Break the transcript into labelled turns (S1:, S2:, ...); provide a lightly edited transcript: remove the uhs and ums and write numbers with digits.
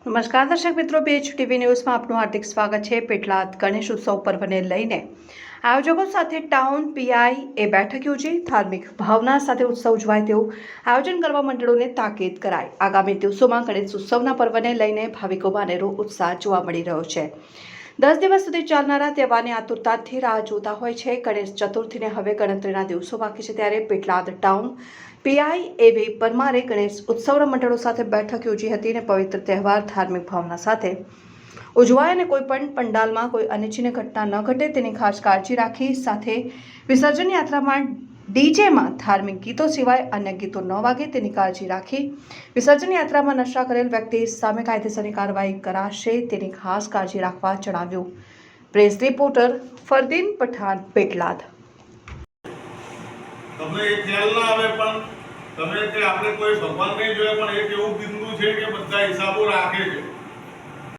S1: નમસ્કાર દર્શક મિત્રો, પેજ ટીવી ન્યૂઝમાં આપનું હાર્દિક સ્વાગત છે। પેટલાદ ગણેશ ઉત્સવ પર્વને લઈને આયોજકો સાથે ટાઉન પીઆઈ એ બેઠક યોજી ધાર્મિક ભાવના સાથે ઉત્સવ ઉજવાય તેવું આયોજન કરવા મંડળોને તાકીદ કરાઈ। આગામી દિવસોમાં ગણેશ ઉત્સવના પર્વને લઈને ભાવિકોમાં અનેરો ઉત્સાહ જોવા મળી રહ્યો છે। 10 દિવસ સુધી ચાલનારા તહેવારની આતુરતાથી રાહ જોતા હોય છે। ગણેશ ચતુર્થીને હવે ગણતરીના દિવસો બાકી છે, ત્યારે પેટલાદ ટાઉન પીઆઈ એવી પરમારે ગણેશ ઉત્સવના મંડળો સાથે બેઠક યોજી હતી અને પવિત્ર તહેવાર ધાર્મિક ભાવના સાથે ઉજવાય અને કોઈ પણ પંડાલમાં કોઈ અનિચ્છનીય ઘટના ન ઘટે તેની ખાસ કાળજી રાખી, સાથે વિસર્જન યાત્રામાં ડીજેમાં ધાર્મિક ગીતો સિવાય અન્ય ગીતો ન વાગે તેની કાળજી રાખી વિસર્જન યાત્રામાં નશા કરેલ વ્યક્તિ સામે કાયદેસરની કાર્યવાહી કરાશે તેની ખાસ કાળજી રાખવા જણાવ્યું। Press reporter Fardeen Pathan, Petlad.
S2: તમને એ ખ્યાલ ના આવે પણ તમે કે આપણે કોઈ ભગવાન નહીં જોયા પણ એક એવું બિંદુ છે કે બધા હિસાબો રાખે છે।